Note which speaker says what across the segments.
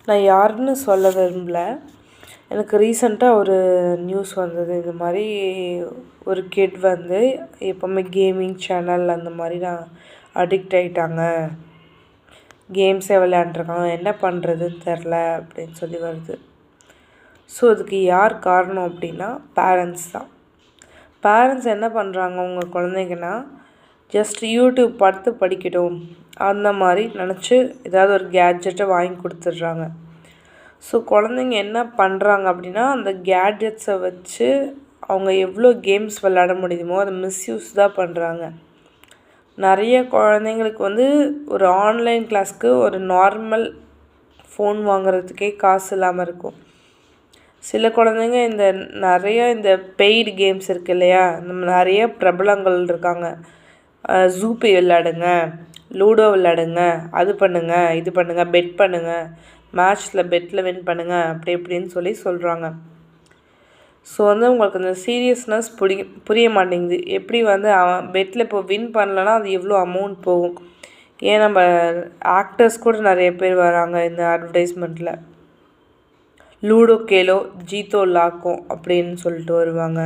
Speaker 1: நான் யாருன்னு சொல்ல விரும்பல. எனக்கு ரீசெண்டாக ஒரு நியூஸ் வந்தது. இது மாதிரி ஒரு கிட் வந்து எப்போவுமே கேமிங் சேனல் அந்த மாதிரி நான் அடிக்ட் ஆகிட்டாங்க, கேம்ஸே விளையாண்டுருக்காங்க, என்ன பண்ணுறதுன்னு தெரில அப்படின்னு சொல்லி வருது. ஸோ அதுக்கு யார் காரணம் அப்படின்னா பேரண்ட்ஸ் தான். பேரண்ட்ஸ் என்ன பண்ணுறாங்க, உங்கள் குழந்தைங்கன்னா ஜஸ்ட் யூடியூப் பார்த்து படிக்கட்டும் அந்த மாதிரி நினச்சி ஏதாவது ஒரு கேட்ஜெட்டை வாங்கி கொடுத்துட்றாங்க. ஸோ குழந்தைங்க என்ன பண்ணுறாங்க அப்படின்னா அந்த கேட்ஜெட்ஸை வச்சு அவங்க எவ்வளோ கேம்ஸ் விளையாட முடியுமோ அதை மிஸ்யூஸ் தான் பண்ணுறாங்க. நிறைய குழந்தைங்களுக்கு வந்து ஒரு ஆன்லைன் கிளாஸ்க்கு ஒரு நார்மல் ஃபோன் வாங்குறதுக்கே காசு இல்லாமல் இருக்கும். சில குழந்தைங்க இந்த பெய்டு கேம்ஸ் இருக்குது இல்லையா, நிறைய பிரபலங்கள் இருக்காங்க. ஜூபி விளையாடுங்க, லூடோ விளையாடுங்க, அது பண்ணுங்கள், இது பண்ணுங்கள், பெட் பண்ணுங்கள், பெட்டில் வின் பண்ணுங்கள், அப்படி இப்படின்னு சொல்லி சொல்கிறாங்க. ஸோ வந்து உங்களுக்கு இந்த சீரியஸ்னஸ் புரிய மாட்டேங்குது. எப்படி வந்து அவன் பெட்டில் இப்போ வின் பண்ணலன்னா அது எவ்வளோ அமௌண்ட் போகும். ஏன் நம்ம ஆக்டர்ஸ் கூட நிறைய பேர் வராங்க இந்த அட்வர்டைஸ்மெண்ட்டில். லூடோ கேலோ ஜீத்தோ லாக்கோ அப்படின்னு சொல்லிட்டு வருவாங்க.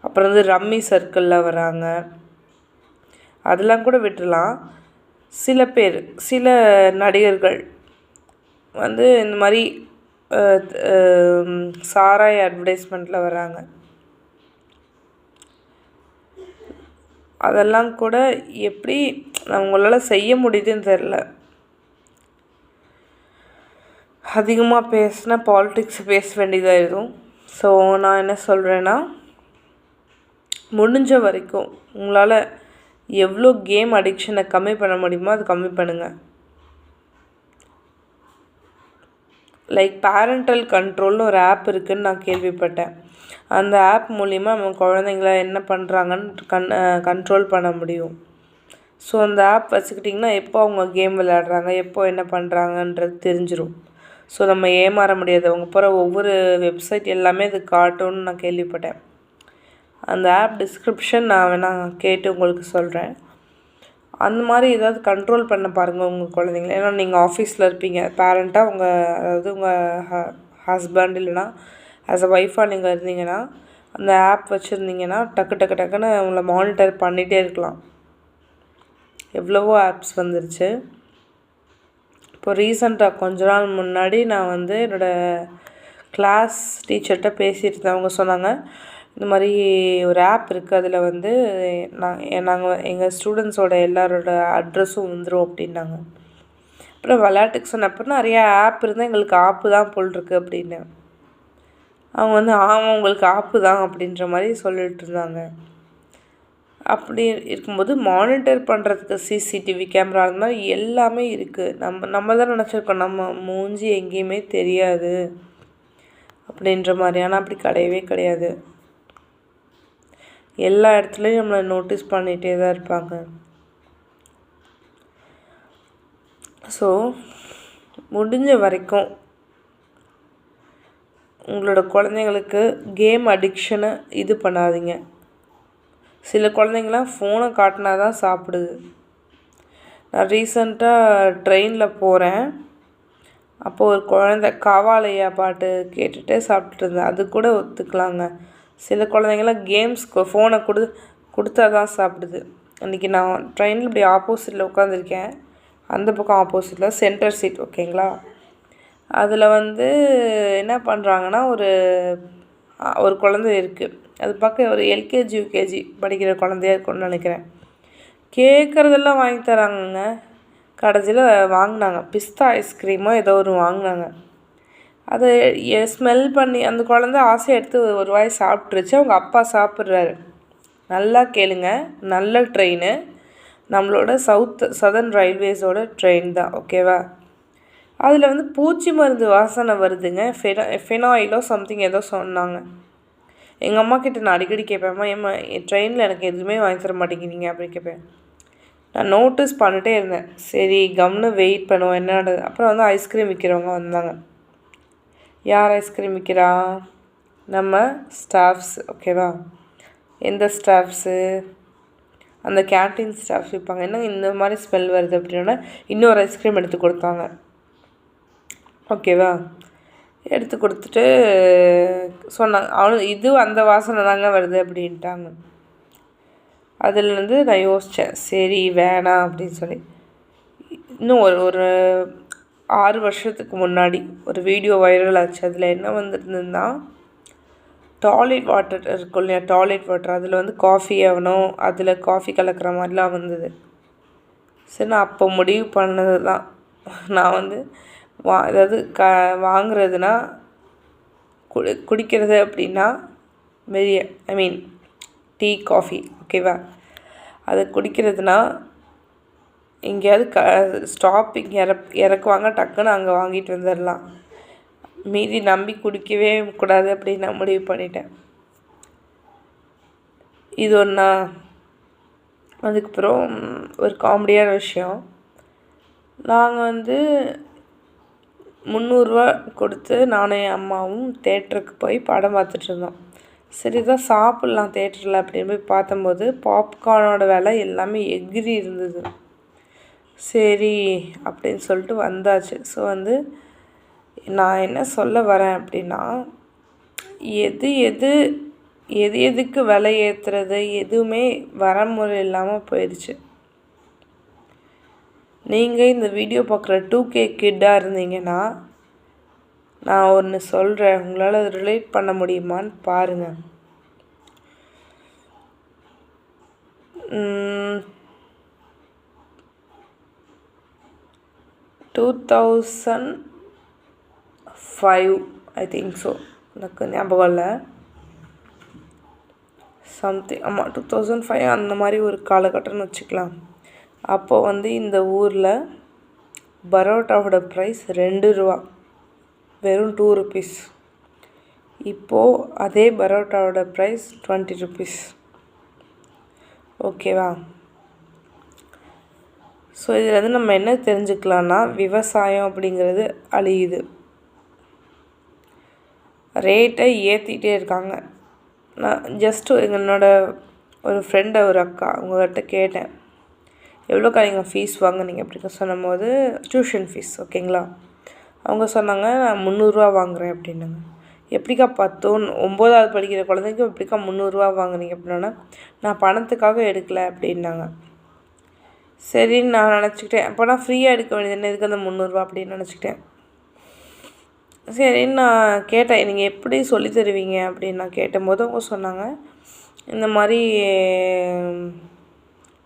Speaker 1: அப்புறம் வந்து ரம்மி சர்க்கிளில் வராங்க. அதெல்லாம் கூட விட்டுடலாம். சில நடிகர்கள் வந்து இந்த மாதிரி சாராய் அட்வர்டைஸ்மெண்ட்டில் வராங்க. அதெல்லாம் கூட எப்படி அவங்களால செய்ய முடியுதுன்னு தெரில. அதிகமாக பேசினா பாலிட்டிக்ஸ் பேச வேண்டியதாகிடும். ஸோ நான் என்ன சொல்கிறேன்னா, முடிஞ்ச வரைக்கும் உங்களால் எவ்வளோ கேம் அடிக்ஷனை கம்மி பண்ண முடியுமோ அது கம்மி பண்ணுங்கள். லைக் பேரண்டல் கண்ட்ரோல்னு ஒரு ஆப் இருக்குதுன்னு நான் கேள்விப்பட்டேன். அந்த ஆப் மூலிமா நம்ம குழந்தைங்கள என்ன பண்ணுறாங்கன்னு கண்ட்ரோல் பண்ண முடியும். ஸோ அந்த ஆப் வச்சுக்கிட்டிங்கன்னா எப்போ அவங்க கேம் விளையாடுறாங்க, எப்போ என்ன பண்ணுறாங்கன்றது தெரிஞ்சிடும். ஸோ நம்ம ஏமாற முடியாது. அவங்க போகிற ஒவ்வொரு வெப்சைட் எல்லாமே அது காட்டும்னு நான் கேள்விப்பட்டேன். அந்த ஆப் டிஸ்கிரிப்ஷன் நான் வேணால் கேட்டு உங்களுக்கு சொல்கிறேன். அந்த மாதிரி ஏதாவது கண்ட்ரோல் பண்ண பாருங்கள் உங்கள் குழந்தைங்கள. ஏன்னா நீங்கள் ஆஃபீஸில் இருப்பீங்க, பேரண்ட்டாக உங்கள் ஹஸ்பண்ட் இல்லைனா ஆஸ் அ ஒய்ஃபாக நீங்கள் இருந்தீங்கன்னா அந்த ஆப் வச்சுருந்தீங்கன்னா டக்குன்னு உங்களை மானிட்டர் பண்ணிகிட்டே இருக்கலாம். எவ்வளவோ ஆப்ஸ் வந்துருச்சு. இப்போ ரீசெண்டாக கொஞ்ச நாள் முன்னாடி நான் வந்து என்னோடய கிளாஸ் டீச்சர்கிட்ட பேசிகிட்டு இருந்தேன். அவங்க சொன்னாங்க, இந்த மாதிரி ஒரு ஆப் இருக்குது, அதில் வந்து நாங்கள் எங்கள் ஸ்டூடெண்ட்ஸோட எல்லாரோட அட்ரஸும் வந்துடும் அப்படின்னாங்க. அப்புறம் விளையாட்டுக்கு சொன்னப்போ நிறையா ஆப் இருந்தால் எங்களுக்கு ஆப்பு தான் போல் இருக்குது அப்படின்னு. அவங்க வந்து ஆமாம் உங்களுக்கு ஆப்பு தான் அப்படின்ற மாதிரி சொல்லிட்டு இருந்தாங்க. அப்படி இருக்கும்போது மானிட்டர் பண்ணுறதுக்கு சிசிடிவி கேமரா அந்த மாதிரி எல்லாமே இருக்குது. நம்ம தான் நினச்சிருக்கோம் நம்ம மூஞ்சி எங்கேயுமே தெரியாது அப்படின்ற மாதிரி. ஆனால் அப்படி கிடையவே கிடையாது. எல்லா இடத்துலையும் நம்மளை நோட்டீஸ் பண்ணிகிட்டே தான் இருப்பாங்க. ஸோ முடிஞ்ச வரைக்கும் உங்களோட குழந்தைங்களுக்கு கேம் அடிக்ஷனை இது பண்ணாதீங்க. சில குழந்தைங்களாம் ஃபோனை காட்டினா தான் சாப்பிடுது. நான் ரீசெண்டாக ட்ரெயினில் போகிறேன். அப்போது ஒரு குழந்தை காவாலையா பாட்டு கேட்டுகிட்டே சாப்பிட்டுட்டு இருந்தேன். அது கூட ஒத்துக்கலாங்க. சில குழந்தைங்களாம் கேம்ஸ்க்கு ஃபோனை கொடுத்தா தான் சாப்பிடுது. அன்றைக்கி நான் ட்ரெயினில் இப்படி ஆப்போசிட்டில் உட்காந்துருக்கேன். அந்த பக்கம் ஆப்போசிட்டில் சென்டர் சீட், ஓகேங்களா. அதில் வந்து என்ன பண்ணுறாங்கன்னா ஒரு குழந்தை இருக்குது. அது பக்கம் ஒரு எல்கேஜி யூகேஜி படிக்கிற குழந்தையா இருக்கும்னு நினைக்கிறேன். கேட்குறதெல்லாம் வாங்கி தராங்கங்க. கடைசியில் வாங்கினாங்க பிஸ்தா ஐஸ்கிரீமோ ஏதோ ஒரு வாங்கினாங்க. அதை ஸ்மெல் பண்ணி அந்த குழந்தை ஆசையை எடுத்து ஒரு வாய் சாப்பிட்ருச்சு. அவங்க அப்பா சாப்பிட்றாரு. நல்லா கேளுங்க, நல்ல ட்ரெயின், நம்மளோட சதர்ன் ரயில்வேஸோட ட்ரெயின் தான், ஓகேவா. அதில் வந்து பூச்சி மருந்து வாசனை வருதுங்க. ஃபினாயிலோ சம்திங் ஏதோ சொன்னாங்க. எங்கள் அம்மா கிட்ட நான் அடிக்கடி கேட்பேன், ஏம்மா என் ட்ரெயினில் எனக்கு எதுவுமே வாங்கி தர மாட்டேங்கிறீங்க அப்படின்னு கேட்பேன். நான் நோட்டீஸ் பண்ணிட்டே இருந்தேன். சரி கம்னு வெயிட் பண்ணுவோம் என்ன நடக்குது. அப்புறம் வந்து ஐஸ்கிரீம் விற்கிறவங்க வந்தாங்க. யார் ஐஸ்கிரீம் விற்கிறா? நம்ம ஸ்டாஃப்ஸ், ஓகேவா. எந்த ஸ்டாஃப்ஸு? அந்த கேன்டீன் ஸ்டாஃப்ஸ் விற்பாங்க. என்ன இந்த மாதிரி ஸ்மெல் வருது அப்படின்னா இன்னொரு ஐஸ்கிரீம் எடுத்து கொடுத்தாங்க. ஓகேவா? எடுத்து கொடுத்துட்டு சொன்னாங்க, இது அந்த வாசனை தாங்க வருது அப்படின்ட்டாங்க. அதுலேருந்து நான் யோசித்தேன், சரி வேணாம் அப்படின்னு சொல்லி. இன்னும் ஒரு ஒரு 6 வருஷத்துக்கு முன்னாடி ஒரு வீடியோ வைரல் ஆச்சு. அதில் என்ன வந்துருந்ததுன்னா, டாய்லெட் வாட்டர் இருக்கும் இல்லையா, டாய்லெட் வாட்டர் அதில் காஃபி ஆகணும், அதில் காஃபி கலக்கிற மாதிரிலாம் வந்தது. சரி, நான் அப்போ முடிவு பண்ணது தான். நான் அதாவது வாங்குறதுனா குடிக்கிறது அப்படின்னா வெளியே, டீ காஃபி, ஓகேவா? அது குடிக்கிறதுனா எங்கேயாவது ஸ்டாப்பிங் இறக்குவாங்க, டக்குன்னு அங்கே வாங்கிட்டு வந்துடலாம். மீதி நம்பி குடிக்கவே கூடாது அப்படின்னு நான் முடிவு பண்ணிட்டேன். இது ஒன்றா. அதுக்கப்புறம் ஒரு காமெடியான விஷயம், நாங்கள் 300 கொடுத்து நானும் என் அம்மாவும் தேட்டருக்கு போய் படம் பார்த்துட்ருந்தோம். சரி தான் சாப்பிட்லாம் தேட்டரில் அப்படின்னு போய் பார்த்தம்போது பாப்கார்னோட விலை எல்லாமே எகிரி இருந்தது. சரி அப்படின்னு சொல்லிட்டு வந்தாச்சு. ஸோ நான் என்ன சொல்ல வரேன் அப்படின்னா, எதுக்கு விலை ஏற்றுறது எதுவுமே வரமுறை இல்லாமல் போயிடுச்சு. நீங்கள் இந்த வீடியோ பார்க்குற 2K கிட்டாக இருந்தீங்கன்னா, நான் ஒன்று சொல்கிறேன், உங்களால் அதை ரிலேட் பண்ண முடியுமான்னு பாருங்கள். 2005 ஐ திங்க் ஸோ, எனக்கு ஞாபகம் இல்லை, சம்திங், ஆமாம் 2005 அந்த மாதிரி ஒரு காலகட்டம்னு வச்சுக்கலாம். அப்போது இந்த ஊரில் பரோட்டாவோட ப்ரைஸ் 2 ரூபா, வெறும் 2 rupees. இப்போது அதே பரோட்டாவோட ப்ரைஸ் 20 rupees. ஓகேவா? ஸோ இதில் நம்ம என்ன தெரிஞ்சுக்கலான்னா, விவசாயம் அப்படிங்கிறது அழியுது, ரேட்டை ஏற்றிட்டே இருக்காங்க. நான் ஜஸ்ட்டு என்னோட ஒரு ஃப்ரெண்டை, ஒரு அக்கா, அவங்கக்கிட்ட கேட்டேன், எவ்வளோக்கா நீங்கள் ஃபீஸ் வாங்குனீங்க அப்படின்னு சொன்னபோது, டியூஷன் ஃபீஸ், ஓகேங்களா? அவங்க சொன்னாங்க, நான் 300 வாங்குகிறேன் அப்படின்னாங்க. எப்படிக்கா 9வது படிக்கிற குழந்தைக்கு எப்படிக்கா 300 வாங்குறீங்க அப்படின்னா, நான் பணத்துக்காக எடுக்கலை அப்படின்னாங்க. சரின்னு நான் நினச்சிக்கிட்டேன், அப்போ நான் ஃப்ரீயாக எடுக்க வேண்டியது என்ன, எதுக்கு அந்த 300 அப்படின்னு நினச்சிக்கிட்டேன். சரின்னு நான் கேட்டேன், நீங்கள் எப்படி சொல்லி தருவீங்க அப்படின்னு நான் கேட்டபோது அவங்க சொன்னாங்க, இந்த மாதிரி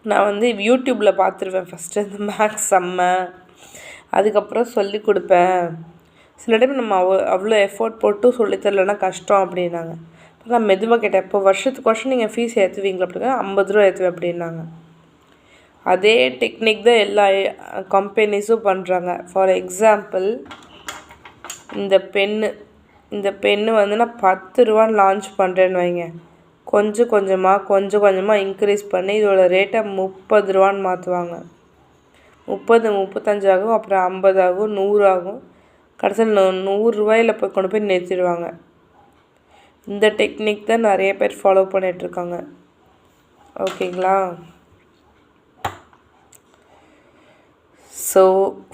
Speaker 1: நான் யூடியூப்பில் பார்த்துருவேன் ஃபஸ்ட்டு இந்த மேக்ஸ் செம்ம, அதுக்கப்புறம் சொல்லி கொடுப்பேன். சில டைம் நம்ம அவ்வளோ எஃபோர்ட் போட்டு சொல்லித்தரலன்னா கஷ்டம் அப்படின்னாங்க. இப்போ நான் மெதுவாக கேட்டேன், இப்போ வருஷத்துக்கு நீங்கள் ஃபீஸ் ஏற்றுவீங்களா அப்படின்னா 50 ரூபா ஏற்றுவேன் அப்படின்னாங்க. அதே டெக்னிக் தான் எல்லா கம்பெனிஸும் பண்ணுறாங்க. ஃபார் எக்ஸாம்பிள், இந்த பென்னு நான் 10 ரூபான்னு லான்ச் பண்ணுறேன்னு வைங்க, கொஞ்சம் கொஞ்சமாக இன்க்ரீஸ் பண்ணி இதோட ரேட்டை 30 ரூபான்னு மாற்றுவாங்க. 30, 35 ஆகும், அப்புறம் 50 ஆகும், 100 ஆகும், கடைசியில் 100 ரூபாயில் கொண்டு போய் நிறுத்திடுவாங்க. இந்த டெக்னிக் தான் நிறைய பேர் ஃபாலோ பண்ணிகிட்ருக்காங்க. ஓகேங்களா? ஸோ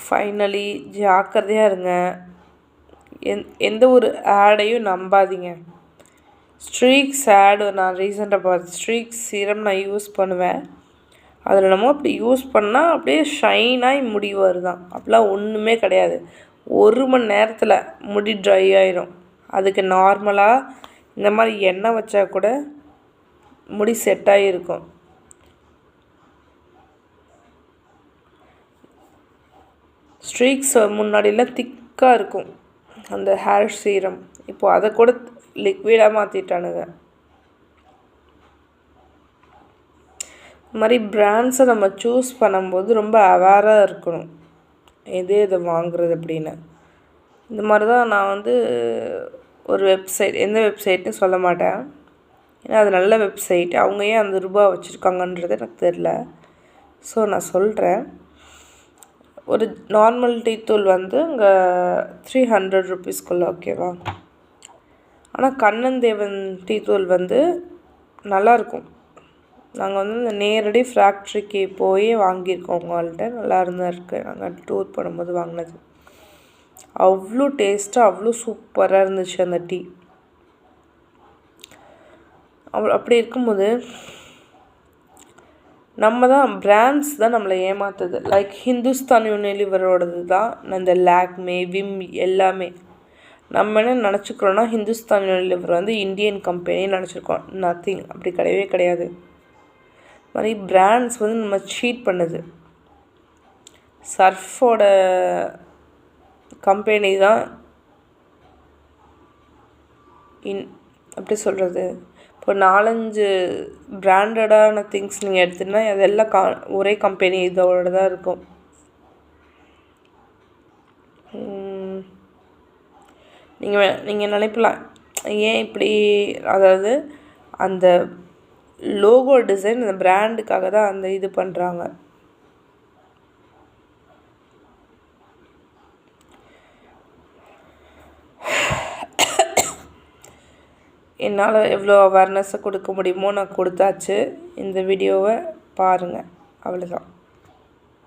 Speaker 1: ஃபைனலி ஜாக்கிரதையாக இருங்க. எந்த ஒரு ஆடையும் நம்பாதீங்க. ஸ்ட்ரீக்ஸ் ஆடு நான் ரீசெண்டாக பார்த்தேன். ஸ்ட்ரீக்ஸ் சீரம் நான் யூஸ் பண்ணுவேன். அதில் நம்ம அப்படி யூஸ் பண்ணால் அப்படியே ஷைனாகி முடி வருதான். அப்படிலாம் ஒன்றுமே கிடையாது. 1 மணி நேரத்தில் முடி ட்ரை ஆயிரும். அதுக்கு நார்மலாக இந்த மாதிரி எண்ணெய் வச்சா கூட முடி செட் ஆகிருக்கும். ஸ்ட்ரீக்ஸ் முன்னாடியெல்லாம் திக்காக இருக்கும் அந்த ஹேர் சீரம், இப்போது அதை கூட லிக்விடாக மாற்றிட்டானுங்க. இந்த மாதிரி பிராண்ட்ஸை நம்ம சூஸ் பண்ணும்போது ரொம்ப அவேராக இருக்கணும், எதை வாங்குறது அப்படின்னு. இந்த மாதிரி தான் நான் ஒரு வெப்சைட், எந்த வெப்சைட்னு சொல்ல மாட்டேன், ஏன்னா அது நல்ல வெப்சைட், அவங்க ஏன் அந்த ரூபா வச்சுருக்காங்கன்றது எனக்கு தெரில. ஸோ நான் சொல்கிறேன், ஒரு நார்மல் டீத்தூள் அங்கே 300 rupeesக்குள்ளே, ஓகேவா? ஆனால் கண்ணன் தேவன் டீத்தூள் நல்லாயிருக்கும். நாங்கள் இந்த நேரடி ஃபேக்ட்ரிக்கு போய் வாங்கியிருக்கோம், உங்கள்கிட்ட நல்லா இருந்தால் இருக்குது. நாங்கள் டூர் பண்ணும்போது வாங்கினது. அவ்வளோ டேஸ்ட்டாக அவ்வளோ சூப்பராக இருந்துச்சு அந்த டீ. அப்படி இருக்கும்போது நம்ம தான் பிராண்ட்ஸ் தான் நம்மளை ஏமாத்துது. லைக் ஹிந்துஸ்தான் யூனிலிவரோடது தான் இந்த லாக்மே, விம் எல்லாமே. நம்ம என்ன நினச்சிக்கிறோன்னா ஹிந்துஸ்தான் யூனிலிவர் வந்து இந்தியன் கம்பெனின்னு நினச்சிருக்கோம். நத்திங், அப்படி கிடையவே கிடையாது. மாதிரி பிராண்ட்ஸ் வந்து நம்ம சீட் பண்ணுது. சர்ஃபோட கம்பெனி தான் எப்படி சொல்கிறது, இப்போ 4-5 பிராண்டடான திங்ஸ் நீங்கள் எடுத்துகிட்டா அதெல்லாம் ஒரே கம்பெனி இதோட தான் இருக்கும். நீங்கள் நினைக்கலாம் ஏன் இப்படி, அதாவது அந்த லோகோ டிசைன் அந்த பிராண்டுக்காக தான் அந்த இது பண்ணுறாங்க. என்னால் எவ்வளோ அவேர்னஸை கொடுக்க முடியுமோ நான் கொடுத்தாச்சு. இந்த வீடியோவை பாருங்கள், அவ்வளோதான்.